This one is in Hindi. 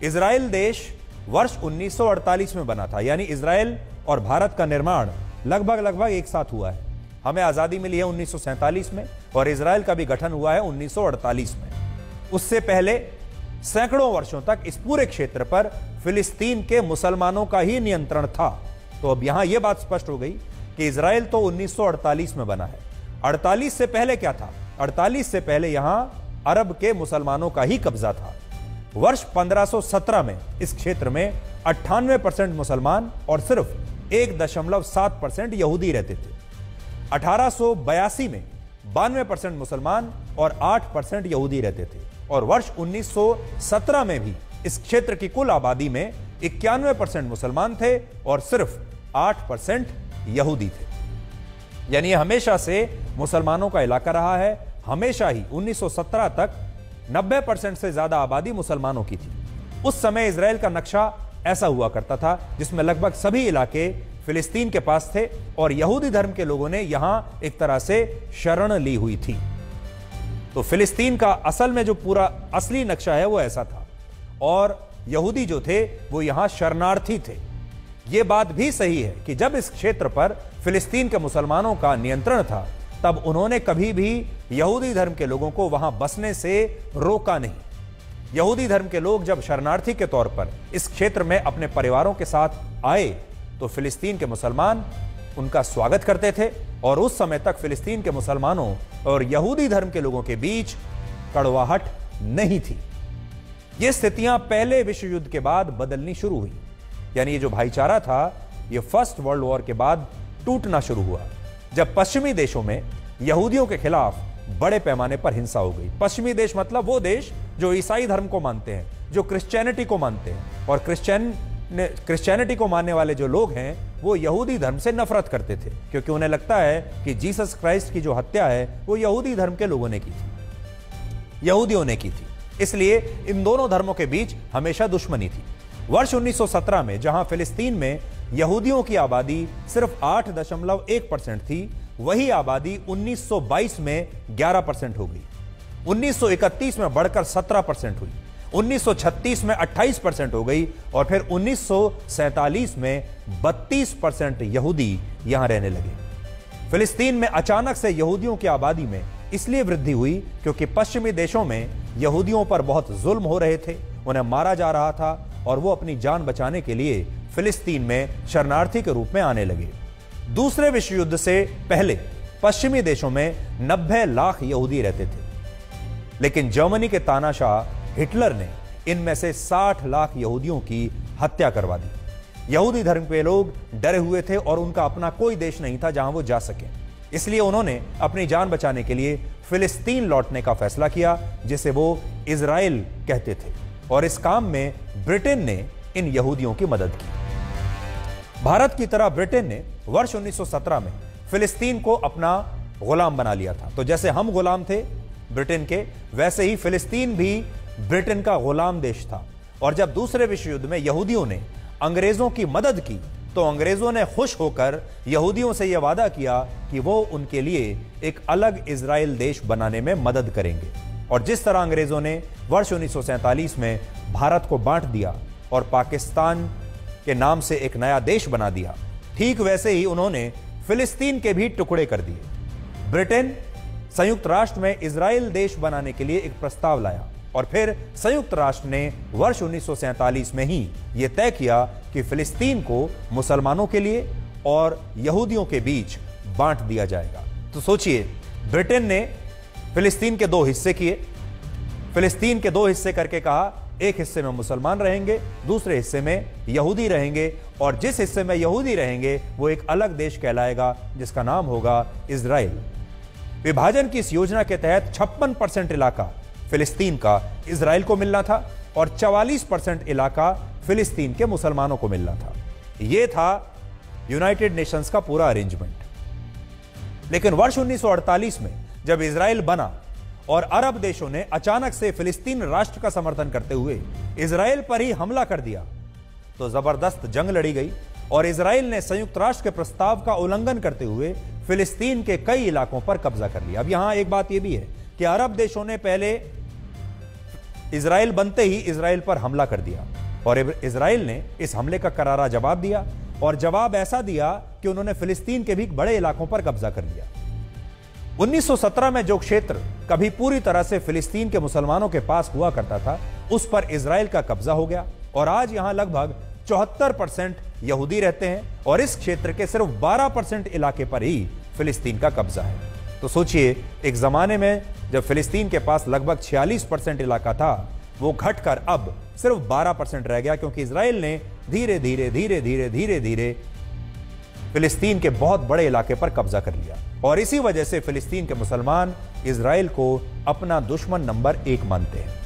इजराइल देश वर्ष 1948 में बना था, यानी इजराइल और भारत का निर्माण लगभग एक साथ हुआ है। हमें आजादी मिली है 1947 में और इजराइल का भी गठन हुआ है 1948 में। उससे पहले सैकड़ों वर्षों तक इस पूरे क्षेत्र पर फिलिस्तीन के मुसलमानों का ही नियंत्रण था। तो अब यहां यह बात स्पष्ट हो गई कि इजराइल तो 1948 में बना है। 48 से पहले क्या था? 48 से पहले यहां अरब के मुसलमानों का ही कब्जा था। वर्ष 1517 में इस क्षेत्र में 98% मुसलमान और सिर्फ 1.7% यहूदी रहते थे। 1882 में 92% मुसलमान और 8% यहूदी रहते थे और वर्ष 1917 में भी इस क्षेत्र की कुल आबादी में 91% मुसलमान थे और सिर्फ 8% यहूदी थे। यानी हमेशा से मुसलमानों का इलाका रहा है। हमेशा ही 1917 तक 90% से ज्यादा आबादी मुसलमानों की थी। उस समय इजराइल का नक्शा ऐसा हुआ करता था जिसमें लगभग सभी इलाके फिलिस्तीन के पास थे और यहूदी धर्म के लोगों ने यहां एक तरह से शरण ली हुई थी। तो फिलिस्तीन का असल में जो पूरा असली नक्शा है वो ऐसा था और यहूदी जो थे वो यहां शरणार्थी थे। यह बात भी सही है कि जब इस क्षेत्र पर फिलिस्तीन के मुसलमानों का नियंत्रण था तब उन्होंने कभी भी यहूदी धर्म के लोगों को वहां बसने से रोका नहीं। यहूदी धर्म के लोग जब शरणार्थी के तौर पर इस क्षेत्र में अपने परिवारों के साथ आए तो फिलिस्तीन के मुसलमान उनका स्वागत करते थे और उस समय तक फिलिस्तीन के मुसलमानों और यहूदी धर्म के लोगों के बीच कड़वाहट नहीं थी। ये स्थितियां पहले विश्व युद्ध के बाद बदलनी शुरू हुई। यानी ये जो भाईचारा था ये फर्स्ट वर्ल्ड वॉर के बाद टूटना शुरू हुआ जब पश्चिमी देशों में यहूदियों के खिलाफ बड़े पैमाने पर हिंसा हो गई। पश्चिमी देश मतलब वो देश जो ईसाई धर्म को मानते हैं, जो क्रिश्चियनिटी को मानते हैं और क्रिश्चियनिटी को मानने वाले जो लोग हैं वो यहूदी धर्म से नफरत करते थे क्योंकि उन्हें लगता है कि जीसस क्राइस्ट की जो हत्या है वो यहूदी धर्म के लोगों ने की थी, यहूदियों ने की थी। इसलिए इन दोनों धर्मों के बीच हमेशा दुश्मनी थी। वर्ष 1917 में जहां फिलिस्तीन में यहूदियों की आबादी सिर्फ 8.1% थी, वही आबादी 1922 में 11% हो गई, 1931 में बढ़कर 17% हुई, 1936 में 28% हो गई और फिर 1947 में 32% यहूदी यहां रहने लगे। फिलिस्तीन में अचानक से यहूदियों की आबादी में इसलिए वृद्धि हुई क्योंकि पश्चिमी देशों में यहूदियों पर बहुत जुल्म हो रहे थे, उन्हें मारा जा रहा था और वो अपनी जान बचाने के लिए फिलिस्तीन में शरणार्थी के रूप में आने लगे। दूसरे विश्व युद्ध से पहले पश्चिमी देशों में 90 लाख यहूदी रहते थे, लेकिन जर्मनी के तानाशाह हिटलर ने इनमें से 60 लाख यहूदियों की हत्या करवा दी। यहूदी धर्म के लोग डरे हुए थे और उनका अपना कोई देश नहीं था जहां वो जा सके, इसलिए उन्होंने अपनी जान बचाने के लिए फिलिस्तीन लौटने का फैसला किया जिसे वो इजराइल कहते थे और इस काम में ब्रिटेन ने इन यहूदियों की मदद की। भारत की तरह ब्रिटेन ने वर्ष 1917 में फिलिस्तीन को अपना गुलाम बना लिया था। तो जैसे हम गुलाम थे ब्रिटेन के, वैसे ही फिलिस्तीन भी ब्रिटेन का गुलाम देश था। और जब दूसरे विश्व युद्ध में यहूदियों ने अंग्रेजों की मदद की तो अंग्रेजों ने खुश होकर यहूदियों से यह वादा किया कि वो उनके लिए एक अलग इजराइल देश बनाने में मदद करेंगे। और जिस तरह अंग्रेजों ने वर्ष 1947 में भारत को बांट दिया और पाकिस्तान के नाम से एक नया देश बना दिया, ठीक वैसे ही उन्होंने फिलिस्तीन के भी टुकड़े कर दिए। ब्रिटेन संयुक्त राष्ट्र में इजराइल देश बनाने के लिए एक प्रस्ताव लाया और फिर संयुक्त राष्ट्र ने वर्ष 1947 में ही यह तय किया कि फिलिस्तीन को मुसलमानों के लिए और यहूदियों के बीच बांट दिया जाएगा। तो सोचिए, ब्रिटेन ने फिलिस्तीन के 2 हिस्से किए, फिलिस्तीन के 2 हिस्से करके कहा एक हिस्से में मुसलमान रहेंगे, दूसरे हिस्से में यहूदी रहेंगे और जिस हिस्से में यहूदी रहेंगे वो एक अलग देश कहलाएगा जिसका नाम होगा इजराइल। विभाजन की इस योजना के तहत 56% इलाका फिलिस्तीन का इजराइल को मिलना था और 44% इलाका फिलिस्तीन के मुसलमानों को मिलना था। यह था यूनाइटेड नेशंस का पूरा अरेंजमेंट। लेकिन वर्ष 1948 में जब इजराइल बना और अरब देशों ने अचानक से फिलिस्तीन राष्ट्र का समर्थन करते हुए इजराइल पर ही हमला कर दिया तो जबरदस्त जंग लड़ी गई और इजराइल ने संयुक्त राष्ट्र के प्रस्ताव का उल्लंघन करते हुए फिलिस्तीन के कई इलाकों पर कब्जा कर लिया। अब यहां एक बात यह भी है कि अरब देशों ने पहले इजराइल बनते ही इजराइल पर हमला कर दिया और इजराइल ने इस हमले का करारा जवाब दिया और जवाब ऐसा दिया कि उन्होंने फिलिस्तीन के भी बड़े इलाकों पर कब्जा कर लिया। 1917 में जो क्षेत्र कभी पूरी तरह से फिलिस्तीन के मुसलमानों के पास हुआ करता था, उस पर इजराइल का कब्जा हो गया और आज यहां लगभग 74% यहूदी रहते हैं और इस क्षेत्र के सिर्फ 12% इलाके पर ही फिलिस्तीन का कब्जा है। तो सोचिए, एक जमाने में जब फिलिस्तीन के पास लगभग 46% इलाका था, वो घटकर अब सिर्फ 12% रह गया, क्योंकि इजराइल ने धीरे धीरे धीरे धीरे धीरे धीरे फिलिस्तीन के बहुत बड़े इलाके पर कब्जा कर लिया। और इसी वजह से फिलिस्तीन के मुसलमान इजराइल को अपना दुश्मन नंबर 1 मानते हैं।